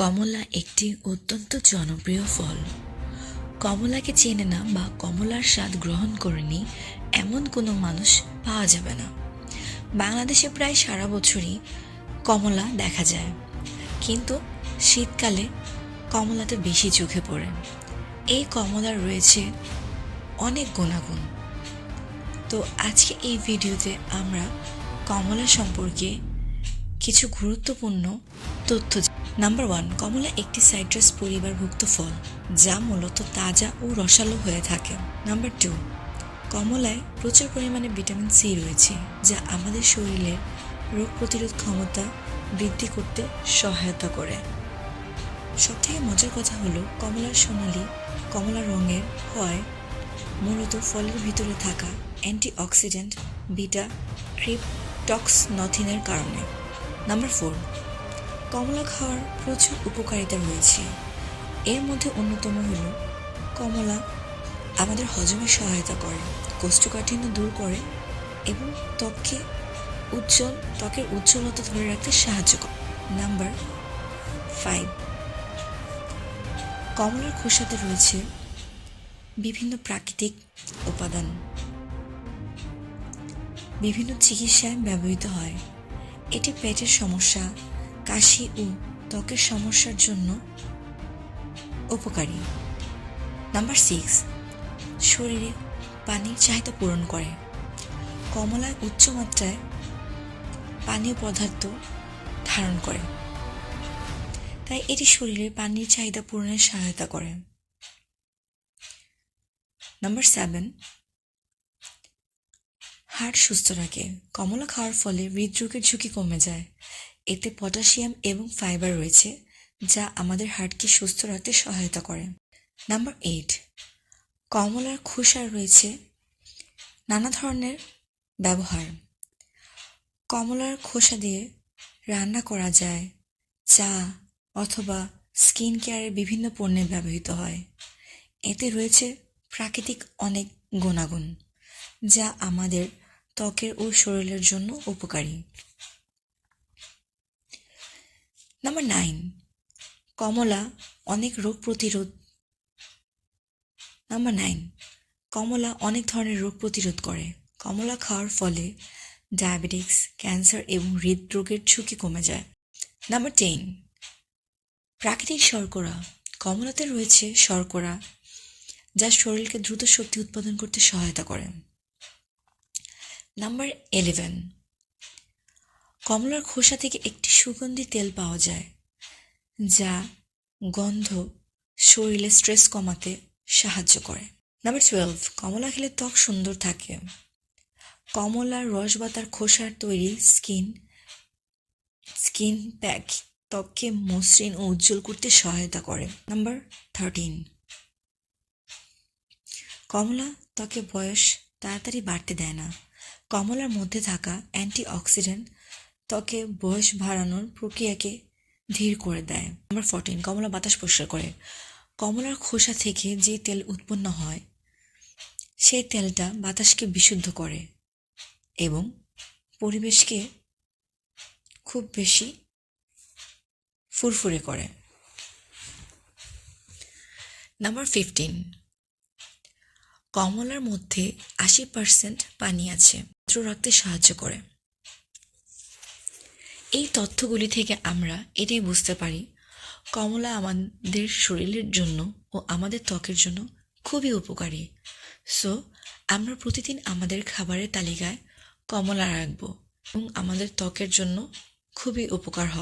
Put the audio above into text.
কমলা একটি অত্যন্ত জনপ্রিয় ফল। কমলাকে চেনে না বা কমলার স্বাদ গ্রহণ করেনি এমন কোনো মানুষ পাওয়া যাবে না। বাংলাদেশে প্রায় সারা বছরই কমলা দেখা যায়, কিন্তু শীতকালে কমলাটা বেশি চোখে পড়ে। এই কমলার রয়েছে অনেক গুণাগুণ। তো আজকে এই ভিডিওতে আমরা কমলা সম্পর্কে কিছু গুরুত্বপূর্ণ তথ্য। নাম্বার 1, কমলা একটি সাইট্রাস পরিবারভুক্ত ফল যা মূলত তাজা ও রসালো হয়ে থাকে। নাম্বার 2, কমলায় প্রচুর পরিমাণে ভিটামিন সি রয়েছে, যা আমাদের শরীরের রোগ প্রতিরোধ ক্ষমতা বৃদ্ধি করতে সহায়তা করে। সবথেকে মজার কথা হলো, কমলার সোনালি কমলা রঙের হয় মূলত ফলের ভিতরে থাকা অ্যান্টিঅক্সিডেন্ট বিটা ক্রিপ্টক্সনথিনের কারণে। নাম্বার 4, কমলা খাওয়ার প্রচুর উপকারিতা রয়েছে। এর মধ্যে অন্যতম হল কমলা আমাদের হজমে সহায়তা করে, কোষ্ঠকাঠিন্য দূর করে এবং ত্বকের উজ্জ্বলতা ধরে রাখতে সাহায্য করে। নাম্বার 5, কমলার খোসাতে রয়েছে বিভিন্ন প্রাকৃতিক উপাদান, বিভিন্ন চিকিৎসায় ব্যবহৃত হয়। এটি পেটের সমস্যা, কাশি ও ত্বকের সমস্যার জন্য উপকারী। নাম্বার 6, শরীরে পানির চাহিদা পূরণ করে। কমলায় উচ্চ মাত্রায় পানীয় পদার্থ ধারণ করে, তাই এটি শরীরে পানির চাহিদা পূরণে সহায়তা করে। নাম্বার 7, হার্ট সুস্থ রাখে। কমলা খাওয়ার ফলে হৃদরোগের ঝুঁকি কমে যায়। এতে পটাশিয়াম এবং ফাইবার রয়েছে, যা আমাদের হার্টকে সুস্থ রাখতে সহায়তা করে। নাম্বার 8, কমলার খোসার রয়েছে নানা ধরনের ব্যবহার। কমলার খোসা দিয়ে রান্না করা যায়, চা অথবা স্কিন কেয়ারের বিভিন্ন পণ্যে ব্যবহৃত হয়। এতে রয়েছে প্রাকৃতিক অনেক গুণাগুণ, যা আমাদের ত্বকের ও শরীরের জন্য উপকারী। নাম্বার 9, কমলা অনেক ধরনের রোগ প্রতিরোধ করে। কমলা খাওয়ার ফলে ডায়াবেটিস, ক্যান্সার এবং হৃদরোগের ঝুঁকি কমে যায়। নাম্বার 10, প্রাকৃতিক শর্করা। কমলাতে রয়েছে শর্করা, যা শরীরকে দ্রুত শক্তি উৎপাদন করতে সহায়তা করে। নাম্বার 11, কমলার খোসা থেকে একটি সুগন্ধি তেল পাওয়া যায়, যা গন্ধ শরীরে স্ট্রেস কমাতে সাহায্য করে। নাম্বার 12, কমলা খেলে ত্বক সুন্দর থাকে। কমলার রস বা তার খোসার তৈরি স্কিন প্যাক ত্বককে মসৃণ ও উজ্জ্বল করতে সহায়তা করে। নাম্বার 13, কমলা ত্বকে বয়স তাড়াতাড়ি বাড়তে দেয় না। কমলার মধ্যে থাকা অ্যান্টিঅক্সিডেন্ট ত্বকে বয়স বাড়ানোর প্রক্রিয়াকে ধীর করে দেয়। নাম্বার 14, কমলা বাতাস পরিষ্কার করে। কমলার খোসা থেকে যে তেল উৎপন্ন হয়, সেই তেলটা বাতাসকে বিশুদ্ধ করে এবং পরিবেশকে খুব বেশি ফুরফুরে করে। নাম্বার 15, কমলার মধ্যে 80% পানি আছে, ধরে রাখতে সাহায্য করে। এই তথ্যগুলি থেকে আমরা এটাই বুঝতে পারি, কমলা আমাদের শরীরের জন্য ও আমাদের ত্বকের জন্য খুবই উপকারী। সো আমরা প্রতিদিন আমাদের খাবারের তালিকায় কমলা রাখবো এবং আমাদের ত্বকের জন্য খুবই উপকার হবে।